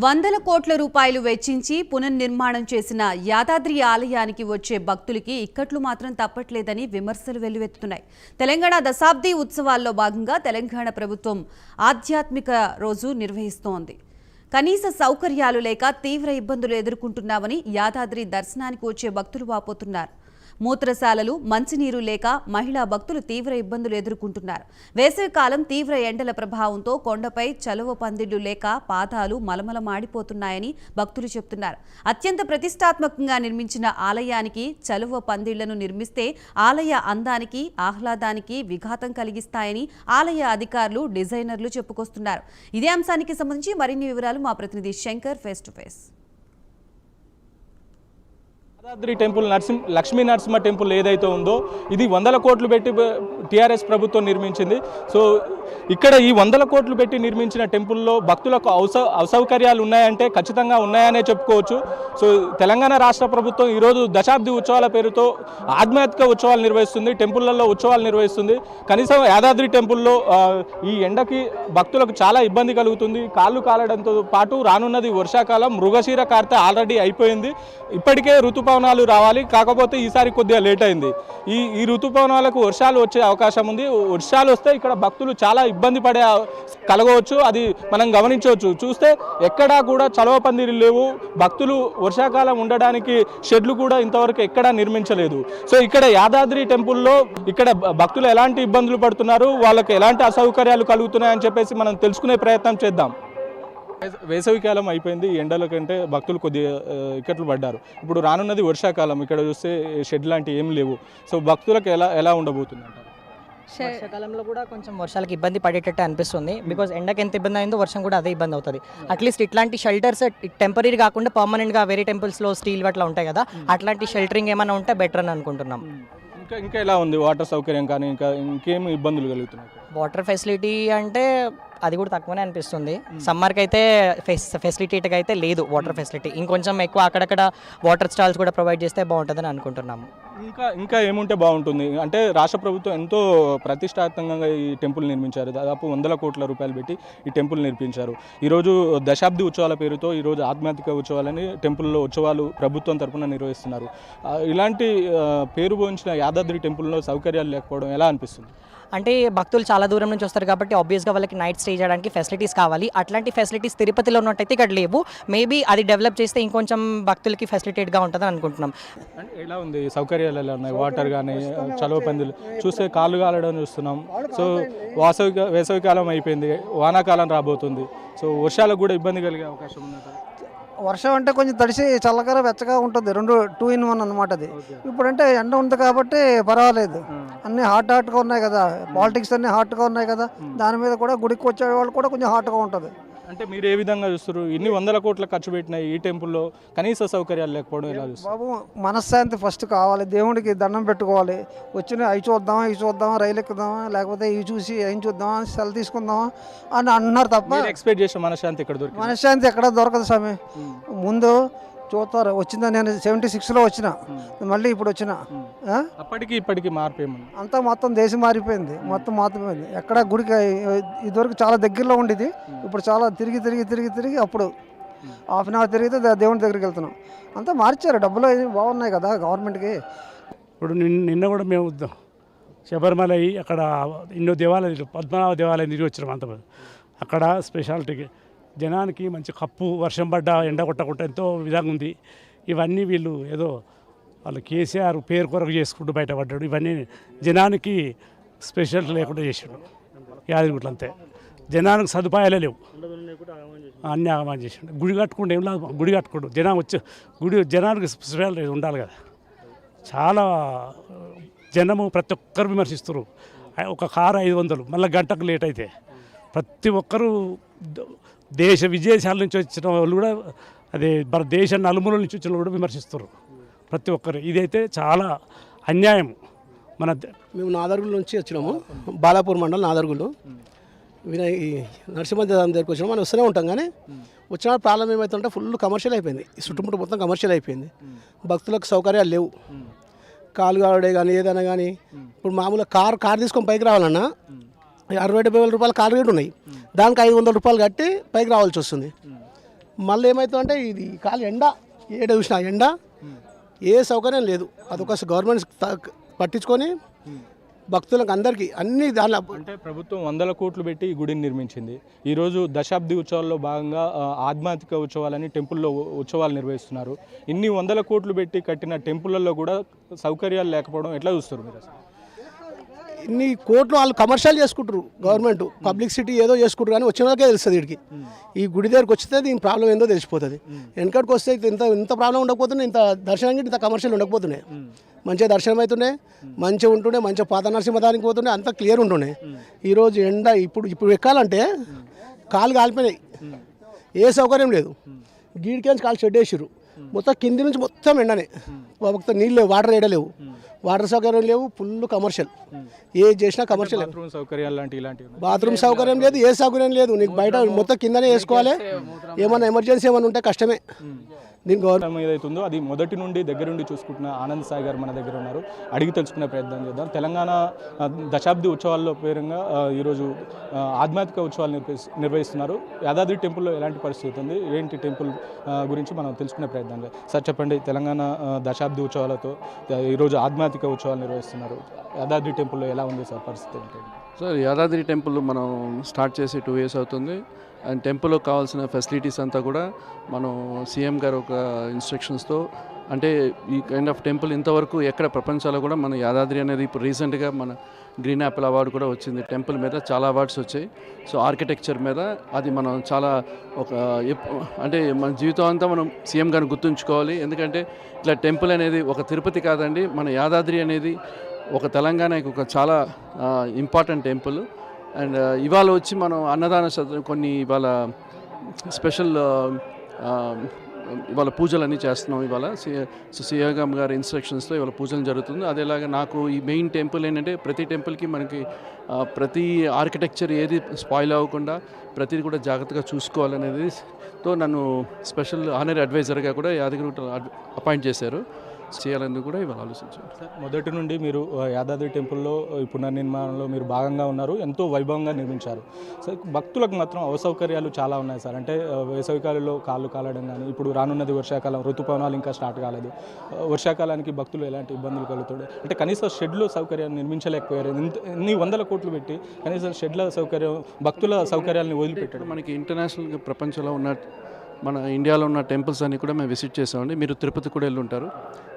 వందల కోట్ల రూపాయలు వెచ్చించి పునర్నిర్మాణం చేసిన యాదాద్రి ఆలయానికి వచ్చే భక్తులకి ఇక్కట్లు మాత్రం తప్పట్లేదని విమర్శలు వెల్లువెత్తుతున్నాయి. తెలంగాణ దశాబ్ది ఉత్సవాల్లో భాగంగా తెలంగాణ ప్రభుత్వం ఆధ్యాత్మిక రోజు నిర్వహిస్తోంది. కనీస సౌకర్యాలు లేక తీవ్ర ఇబ్బందులు ఎదుర్కొంటున్నామని యాదాద్రి దర్శనానికి వచ్చే భక్తులు వాపోతున్నారు. మూత్రశాలలు, మంచినీరు లేక మహిళా భక్తులు తీవ్ర ఇబ్బందులు ఎదుర్కొంటున్నారు. వేసవికాలం తీవ్ర ఎండల ప్రభావంతో కొండపై చలువ పందిళ్లు లేక పాదాలు మలమలమాడిపోతున్నాయని భక్తులు చెబుతున్నారు. అత్యంత ప్రతిష్టాత్మకంగా నిర్మించిన ఆలయానికి చలువ పందిళ్లను నిర్మిస్తే ఆలయ అందానికి, ఆహ్లాదానికి విఘాతం కలిగిస్తాయని ఆలయ అధికారులు, డిజైనర్లు చెప్పుకొస్తున్నారు. ఇదే అంశానికి సంబంధించి మరిన్ని వివరాలు మా ప్రతినిధి Shankar face to face. Yadadri temple Lakshmi Narasimha temple ఏదైతే ఉందో ఇది 100 కోట్లు పెట్టి టీఆర్ఎస్ ప్రభుత్వం నిర్మించింది. సో ఇక్కడ ఈ 100 కోట్లు పెట్టి నిర్మించిన టెంపుల్లో భక్తులకు అసౌకర్యాలు ఉన్నాయంటే ఖచ్చితంగా ఉన్నాయనే చెప్పుకోవచ్చు. సో తెలంగాణ రాష్ట్ర ప్రభుత్వం ఈరోజు దశాబ్ది ఉత్సవాల పేరుతో ఆధ్యాత్మిక ఉత్సవాలు నిర్వహిస్తుంది, టెంపుళ్లలో ఉత్సవాలు నిర్వహిస్తుంది. కనీసం యాదాద్రి టెంపుల్లో ఈ ఎండకి భక్తులకు చాలా ఇబ్బంది కలుగుతుంది. కాళ్ళు కాలడంతో పాటు రానున్నది వర్షాకాలం, మృగశిర కార్తె ఆల్రెడీ అయిపోయింది. ఇప్పటికే ఋతుపవనాలు రావాలి, కాకపోతే ఈసారి కొద్దిగా లేట్ అయింది. ఈ ఋతుపవనాలకు వర్షాలు వచ్చే అవకాశం ఉంది. వర్షాలు వస్తే ఇక్కడ భక్తులు చాలా ఇబ్బంది కలగవచ్చు. అది మనం గమనించవచ్చు. చూస్తే ఎక్కడా కూడా చలవ పందిరి లేవు. భక్తులు వర్షాకాలం ఉండడానికి షెడ్లు కూడా ఇంతవరకు ఎక్కడా నిర్మించలేదు. సో ఇక్కడ యాదాద్రి టెంపుల్లో ఇక్కడ భక్తులు ఎలాంటి ఇబ్బందులు పడుతున్నారు, వాళ్ళకి ఎలాంటి అసౌకర్యాలు కలుగుతున్నాయని చెప్పేసి మనం తెలుసుకునే ప్రయత్నం చేద్దాం. వేసవికాలం అయిపోయింది. ఎండల కంటే భక్తులు కొద్దిగా ఇక్కట్లు పడ్డారు. ఇప్పుడు రానున్నది వర్షాకాలం. ఇక్కడ చూస్తే షెడ్ లాంటివి ఏం లేవు. సో భక్తులకు ఎలా ఉండబోతుంది అంటారు? వర్షాకాలంలో కూడా కొంచెం వర్షాలకు ఇబ్బంది పడేటట్టు అనిపిస్తుంది. బికాజ్ ఎండకి ఎంత ఇబ్బంది అయిందో వర్షం కూడా అదే ఇబ్బంది అవుతుంది. అట్లీస్ట్ ఇట్లాంటి షెల్టర్స్ టెంపరీ కాకుండా పర్మనెంట్గా వేరే టెంపుల్స్లో స్టీల్ అట్లా ఉంటాయి కదా, అట్లాంటి షెల్టరింగ్ ఏమైనా ఉంటే బెటర్ అని అనుకుంటున్నాం. ఇంకా ఎలా ఉంది వాటర్ సౌకర్యం కానీ ఇంకేం ఇబ్బందులు కలుగుతున్నాయి? వాటర్ ఫెసిలిటీ అంటే అది కూడా తక్కువనే అనిపిస్తుంది. సమ్మర్కి అయితే ఫెసిలిటీగా అయితే లేదు వాటర్ ఫెసిలిటీ. ఇంకొంచెం ఎక్కువ అక్కడక్కడ వాటర్ స్టాల్స్ కూడా ప్రొవైడ్ చేస్తే బాగుంటుందని అనుకుంటున్నాము. ఇంకా ఏముంటే బాగుంటుంది అంటే రాష్ట్ర ప్రభుత్వం ఎంతో ప్రతిష్టాత్మకంగా ఈ టెంపుల్ నిర్మించారు. దాదాపు 100 కోట్ల రూపాయలు పెట్టి ఈ టెంపుల్ నిర్మించారు. ఈరోజు దశాబ్ది ఉత్సవాల పేరుతో ఈరోజు ఆధ్యాత్మిక ఉత్సవాలని టెంపుల్లో ఉత్సవాలు ప్రభుత్వం తరఫున నిర్వహిస్తున్నారు. ఇలాంటి పేరు పోయించిన యాదాద్రి టెంపుల్లో సౌకర్యాలు లేకపోవడం ఎలా అనిపిస్తుంది? అంటే భక్తులు చాలా దూరం నుంచి వస్తారు కాబట్టి ఆబ్వియస్గా వాళ్ళకి నైట్ స్టే చేయడానికి ఫెసిలిటీస్ కావాలి. అట్లాంటి ఫెసిలిటీస్ తిరుపతిలో ఉన్నట్టయితే ఇక్కడ లేవు. మేబీ అది డెవలప్ చేస్తే ఇంకొంచెం భక్తులకి ఫెసిలిటేట్గా ఉంటుందని అనుకుంటున్నాం. ఎలా ఉంది సౌకర్యాలు? ఎలా ఉన్నాయి? వాటర్ కానీ చలువ పందులు చూస్తే కాళ్ళు కాలడం చూస్తున్నాం. సో వేసవికాలం అయిపోయింది, వానాకాలం రాబోతుంది. సో వర్షాలకు కూడా ఇబ్బంది కలిగే అవకాశం ఉంది. వర్షం అంటే కొంచెం తడిసి చల్లగా వెచ్చగా ఉంటుంది, 2 in 1 అనమాట. అది ఇప్పుడంటే ఎండ ఉంది కాబట్టి పర్వాలేదు. అన్నీ హాట్గా ఉన్నాయి కదా, పాలిటిక్స్ అన్నీ హాట్గా ఉన్నాయి కదా, దాని మీద కూడా గుడికి వచ్చే వాళ్ళు కూడా కొంచెం హాట్గా ఉంటుంది. అంటే మీరు ఏ విధంగా చూస్తారు? ఇన్ని 100 కోట్ల ఖర్చు పెట్టిన ఈ టెంపుల్లో కనీస సౌకర్యాలు లేకపోవడం ఎలా చూస్తారు? బాబు, మనశ్శాంతి ఫస్ట్ కావాలి. దేవుడికి దండం పెట్టుకోవాలి. వచ్చిన అవి చూద్దామా, రైలు ఎక్కుదామా, లేకపోతే ఇవి చూసి ఏం చూద్దామా, సెల్ తీసుకుందామా అని అన్నారు తప్ప ఎక్స్పెక్ట్ చేసిన మనశ్శాంతి ఎక్కడ దొరుకుతుంది? మనశ్శాంతి ఎక్కడ దొరకదు స్వామి. ముందు చూస్తారు. వచ్చిందా, నేను 76లో వచ్చిన, మళ్ళీ ఇప్పుడు వచ్చిన. అప్పటికి ఇప్పటికి మార్పు ఏముంది? అంతా మొత్తం దేశం మారిపోయింది, మొత్తం మారిపోయింది. ఎక్కడ గుడికి ఇదివరకు చాలా దగ్గరలో ఉండేది, ఇప్పుడు చాలా తిరిగి అప్పుడు హాఫ్ అన్ అవర్ తిరిగితే దేవుని దగ్గరికి వెళ్తున్నాం. అంతా మార్చారు. డబ్బులు బాగున్నాయి కదా గవర్నమెంట్కి. ఇప్పుడు నిన్న కూడా మేము శబరిమల అక్కడ ఎన్నో దేవాలయాలు, పద్మనాభ దేవాలయం తిరిగి వచ్చినాం. అంత అక్కడ స్పెషాలిటీకి జనానికి మంచి కప్పు, వర్షం పడ్డ ఎండ కొట్టకుండా ఎంతో విధంగా ఉంది. ఇవన్నీ వీళ్ళు ఏదో వాళ్ళు కేసీఆర్ పేరు కొరకు చేసుకుంటూ బయటపడ్డాడు. ఇవన్నీ జనానికి స్పెషల్ లేకుండా చేసాడు యాదగిరిగుట్లు. అంతే, జనానికి సదుపాయాలే లేవు, అన్ని ఆగమనం చేసాడు. గుడి కట్టుకుంటే ఏం లేదు, గుడి కట్టుకోడు జనం వచ్చి జనానికి స్పెషల్ ఉండాలి కదా. చాలా జనము ప్రతి ఒక్కరు విమర్శిస్తారు. ఒక కారు 500, మళ్ళీ గంటకు లేట్ అయితే ప్రతి ఒక్కరూ దేశ విదేశాల నుంచి వచ్చిన వాళ్ళు కూడా, అదే మన దేశ నలుమూలల నుంచి వచ్చిన కూడా విమర్శిస్తారు ప్రతి ఒక్కరు. ఇదైతే చాలా అన్యాయం. మేము నాదర్గుల నుంచి వచ్చినాము, బాలాపూర్ మండలం నాదర్గులు. నరసింహ దగ్గరికి వచ్చినాము. మనం వస్తూనే ఉంటాం కానీ వచ్చిన ప్రాబ్లం ఏమవుతుంటే ఫుల్ కమర్షియల్ అయిపోయింది. ఈ చుట్టుముట్టు మొత్తం కమర్షియల్ అయిపోయింది. భక్తులకు సౌకర్యాలు లేవు. కాలు కావడే కానీ ఏదైనా కానీ, ఇప్పుడు మామూలుగా కారు తీసుకొని పైకి రావాలన్నా 60-70 వేల రూపాయల కారు రేటు ఉన్నాయి. దానికి 500 రూపాయలు కట్టి పైకి రావాల్సి వస్తుంది. మళ్ళీ ఏమవుతుందంటే ఇది కాలు ఎండ ఏడ చూసినా ఎండ ఏ సౌకర్యం లేదు. అదొక గవర్నమెంట్ పట్టించుకొని భక్తులకు అందరికీ అన్ని దానిలో అంటే ప్రభుత్వం 100 కోట్లు పెట్టి ఈ గుడిని నిర్మించింది. ఈరోజు దశాబ్ది ఉత్సవాల్లో భాగంగా ఆధ్యాత్మిక ఉత్సవాలని టెంపుల్లో ఉత్సవాలు నిర్వహిస్తున్నారు. ఇన్ని 100 కోట్లు పెట్టి కట్టిన టెంపుల్లో కూడా సౌకర్యాలు లేకపోవడం ఎట్లా చూస్తారు మీరు అసలు? ఇన్ని కోట్లు వాళ్ళు కమర్షియల్ చేసుకుంటారు. గవర్నమెంట్ పబ్లిసిటీ ఏదో చేసుకుంటారు కానీ వచ్చిన వాళ్ళకే తెలుస్తుంది వీడికి. ఈ గుడి దగ్గరికి వచ్చితే దీని ప్రాబ్లం ఏందో తెలిసిపోతుంది. వెనకటికి వస్తే ఇంత ప్రాబ్లం ఉండకపోతున్నాయి, ఇంత దర్శనానికి ఇంత కమర్షియల్ ఉండకపోతున్నాయి. మంచిగా దర్శనం అవుతుండే, మంచిగా ఉంటుండే, మంచిగా పాత నరసింహదానికి పోతుండే, అంతా క్లియర్ ఉంటుండే. ఈరోజు ఎండ ఇప్పుడు ఎక్కాలంటే కాలు కాలిపోయినాయి, ఏ సౌకర్యం లేదు. గీడికేంచి కాలు షెడ్ వేసారు, మొత్తం కింది నుంచి మొత్తం ఎండనే, మొత్తం నీళ్ళు లేవు, వాటర్ వేయలేవు, వాటర్ సౌకర్యం లేవు, ఫుల్ కమర్షియల్. ఏ చేసినా కమర్షియల్. బాత్రూమ్ సౌకర్యాలు ఇలాంటివి బాత్రూమ్ సౌకర్యం లేదు, ఏ సౌకర్యం లేదు. నీకు బయట మొత్తం కిందనే వేసుకోవాలి. ఏమన్నా ఎమర్జెన్సీ ఏమైనా ఉంటే కష్టమే. దీని గవర్నమెంట్ ఏదైతుందో అది మొదటి నుండి దగ్గరుండి చూసుకుంటున్న ఆనంద్ సాయి గారు మన దగ్గర ఉన్నారు. అడిగి తెలుసుకునే ప్రయత్నం చేద్దాం. తెలంగాణ దశాబ్ది ఉత్సవాల్లో పేరుగా ఈరోజు ఆధ్యాత్మిక ఉత్సవాలు నిర్వహిస్తున్నారు. యాదాద్రి టెంపుల్లో ఎలాంటి పరిస్థితి ఉంది, ఏంటి టెంపుల్ గురించి మనం తెలుసుకునే ప్రయత్నం చేద్దాం. సార్ చెప్పండి, తెలంగాణ దశాబ్ది ఉత్సవాలతో ఈరోజు ఆధ్యాత్మిక ఉత్సవాలు నిర్వహిస్తున్నారు. యాదాద్రి టెంపుల్లో ఎలా ఉంది సార్ పరిస్థితి ఏంటి? సార్ యాదాద్రి టెంపుల్ మనం స్టార్ట్ చేసి 2 years అవుతుంది. అండ్ టెంపుల్కి కావాల్సిన ఫెసిలిటీస్ అంతా కూడా మనం సీఎం గారు ఒక ఇన్స్ట్రక్షన్స్తో, అంటే ఈ కైండ్ ఆఫ్ టెంపుల్ ఇంతవరకు ఎక్కడ ప్రపంచాల్లో కూడా మన యాదాద్రి అనేది ఇప్పుడు రీసెంట్గా మన గ్రీన్ యాపిల్ అవార్డు కూడా వచ్చింది. టెంపుల్ మీద చాలా అవార్డ్స్ వచ్చాయి. సో ఆర్కిటెక్చర్ మీద అది మనం చాలా అంటే మన జీవితం అంతా మనం సీఎం గారిని గుర్తుంచుకోవాలి. ఎందుకంటే ఇట్లా టెంపుల్ అనేది ఒక తిరుపతి కాదండి, మన యాదాద్రి అనేది ఒక తెలంగాణకి ఒక చాలా ఇంపార్టెంట్ టెంపుల్. అండ్ ఇవాళ వచ్చి మనం అన్నదాన కొన్ని ఇవాళ స్పెషల్ ఇవాళ పూజలన్నీ చేస్తున్నాం. ఇవాళ సీఎం గారి ఇన్స్ట్రక్షన్స్తో ఇవాళ పూజలు జరుగుతుంది. అదేలాగా నాకు ఈ మెయిన్ టెంపుల్ ఏంటంటే ప్రతి టెంపుల్కి మనకి ప్రతి ఆర్కిటెక్చర్ ఏది స్పాయిల్ అవ్వకుండా ప్రతిది కూడా జాగ్రత్తగా చూసుకోవాలనేది తో నన్ను స్పెషల్ ఆనరీ అడ్వైజర్గా కూడా యాదగిరి అపాయింట్ చేశారు. చేయాలని కూడా ఇవాళ ఆలోచించారు. సార్, మొదటి నుండి మీరు యాదాద్రి టెంపుల్లో ఈ పునర్నిర్మాణంలో మీరు భాగంగా ఉన్నారు, ఎంతో వైభవంగా నిర్మించారు. సార్, భక్తులకు మాత్రం అసౌకర్యాలు చాలా ఉన్నాయి సార్. అంటే వేసవికాలంలో కాళ్ళు కాలడం కానీ, ఇప్పుడు రానున్నది వర్షాకాలం, ఋతుపవనాలు ఇంకా స్టార్ట్ కాలేదు. వర్షాకాలానికి భక్తులు ఎలాంటి ఇబ్బందులు కలుగుతాడు అంటే కనీసం షెడ్లు సౌకర్యాన్ని నిర్మించలేకపోయారు. ఇన్ని 100 కోట్లు పెట్టి కనీసం షెడ్ల సౌకర్యం, భక్తుల సౌకర్యాలను వదిలిపెట్టాడు. మనకి ఇంటర్నేషనల్గా ప్రపంచంలో ఉన్న మన ఇండియాలో ఉన్న టెంపుల్స్ అన్నీ కూడా మేము విజిట్ చేసామండి. మీరు తిరుపతి కూడా వెళ్ళి ఉంటారు.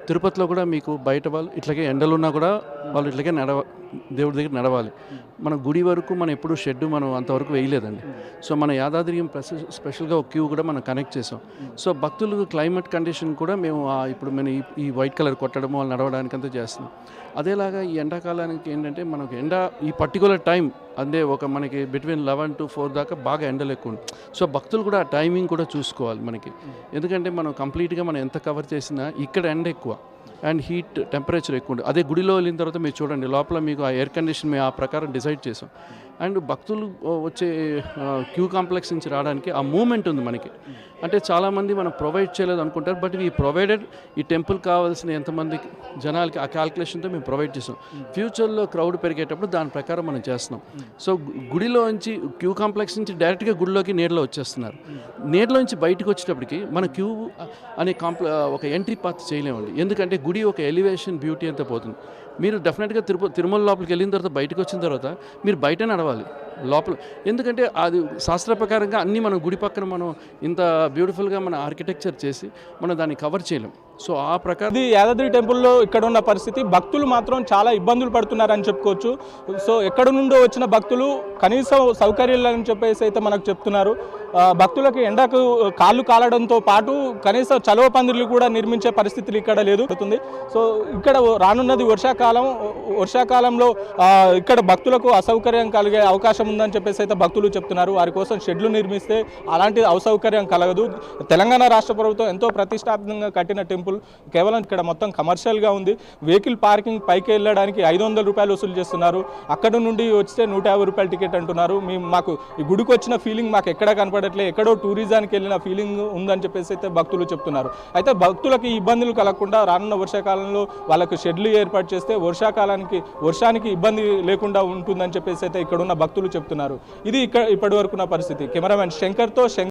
తిరుపతిలో కూడా మీకు బయట వాళ్ళు ఇట్లాగే ఎండలున్నా కూడా వాళ్ళు ఇట్లాగే దేవుడి దగ్గర నడవాలి. మన గుడి వరకు మనం ఎప్పుడు షెడ్ మనం అంతవరకు వేయలేదండి. సో మన యాదాద్రి స్పెషల్గా ఒక క్యూ కూడా మనం కనెక్ట్ చేసాం. సో భక్తులు క్లైమేట్ కండిషన్ కూడా మేము ఇప్పుడు మనం ఈ వైట్ కలర్ కొట్టడం వాళ్ళు నడవడానికి అంతా చేస్తున్నాం. అదేలాగా ఈ ఎండాకాలానికి ఏంటంటే మనకు ఎండ ఈ పర్టికులర్ టైం అంటే ఒక మనకి బిట్వీన్ 11 to 4 దాకా బాగా ఎండలు ఎక్కువ ఉంది. సో భక్తులు కూడా ఆ టైమింగ్ కూడా చూసుకోవాలి మనకి. ఎందుకంటే మనం కంప్లీట్గా మనం ఎంత కవర్ చేసినా ఇక్కడ ఎండ ఎక్కువ అండ్ హీట్ టెంపరేచర్ ఎక్కువ ఉంటుంది. అదే గుడిలో వెళ్ళిన తర్వాత మీరు చూడండి, లోపల మీకు ఆ ఎయిర్ కండిషన్ మేము ఆ ప్రకారం డిసైడ్ చేసాం. అండ్ భక్తులు వచ్చే క్యూ కాంప్లెక్స్ నుంచి రావడానికి ఆ మూమెంట్ ఉంది మనకి. అంటే చాలామంది మనం ప్రొవైడ్ చేయలేదు అనుకుంటారు, బట్ ఈ ప్రొవైడెడ్ ఈ టెంపుల్ కావాల్సిన ఎంతమంది జనాలకి ఆ క్యాల్కులేషన్తో మేము ప్రొవైడ్ చేసాం. ఫ్యూచర్లో క్రౌడ్ పెరిగేటప్పుడు దాని ప్రకారం మనం చేస్తున్నాం. సో గుడిలో నుంచి క్యూ కాంప్లెక్స్ నుంచి డైరెక్ట్గా గుడిలోకి నీడలో వచ్చేస్తున్నారు. నీడలో నుంచి బయటకు వచ్చేటప్పటికి మన క్యూ అనే ఒక ఎంట్రీ పాత్ చేయలేమండి. ఎందుకంటే గుడి ఒక ఎలివేషన్ బ్యూటీ అంతా పోతుంది. మీరు డెఫినెట్గా తిరుమల లోపలికి వెళ్ళిన తర్వాత బయటకు వచ్చిన తర్వాత మీరు బయట నడవాలి లోపల. ఎందుకంటే అది శాస్త్ర ప్రకారంగా అన్నీ మనం గుడి పక్కన మనం ఇంత బ్యూటిఫుల్గా మన ఆర్కిటెక్చర్ చేసి మనం దాన్ని కవర్ చేయలేం. సో ఆ ప్రకారం ఇది యాదాద్రి టెంపుల్లో ఇక్కడ ఉన్న పరిస్థితి. భక్తులు మాత్రం చాలా ఇబ్బందులు పడుతున్నారని చెప్పుకోవచ్చు. సో ఎక్కడ నుండో వచ్చిన భక్తులు కనీసం సౌకర్యాలు అని చెప్పేసి అయితే మనకు చెప్తున్నారు. భక్తులకు ఎండకు కాళ్ళు కాలడంతో పాటు కనీసం చలవ పందిర్లు కూడా నిర్మించే పరిస్థితులు ఇక్కడ లేదు. సో ఇక్కడ రానున్నది వర్షాకాలంలో ఇక్కడ భక్తులకు అసౌకర్యం కలిగే అవకాశం ఉందని చెప్పేసి అయితే భక్తులు చెప్తున్నారు. వారి కోసం షెడ్లు నిర్మిస్తే అలాంటి అసౌకర్యం కలగదు. తెలంగాణ రాష్ట్ర ప్రభుత్వం ఎంతో ప్రతిష్టాత్మకంగా కట్టిన టెంపుల్ కేవలం ఇక్కడ మొత్తం కమర్షియల్గా ఉంది. వెహికల్ పార్కింగ్ పైకి వెళ్ళడానికి 500 రూపాయలు వసూలు చేస్తున్నారు. అక్కడ నుండి వస్తే 150 రూపాయల టికెట్ అంటున్నారు. మాకు ఈ గుడికి వచ్చిన ఫీలింగ్ మాకు ఎక్కడ కనపడట్లే, ఎక్కడో టూరిజానికి వెళ్ళిన ఫీలింగ్ ఉందని చెప్పేసి అయితే భక్తులు చెప్తున్నారు. అయితే భక్తులకు ఇబ్బందులు కలగకుండా రానున్న వర్షాకాలంలో వాళ్ళకు షెడ్లు ఏర్పాటు చేస్తే వర్షానికి ఇబ్బంది లేకుండా ఉంటుందని చెప్పేసి అయితే ఇక్కడ ఉన్న భక్తులు చెప్తున్నారు. ఇది ఇప్పటి వరకున్న పరిస్థితి. కెమెరామెన్ శంకర్తో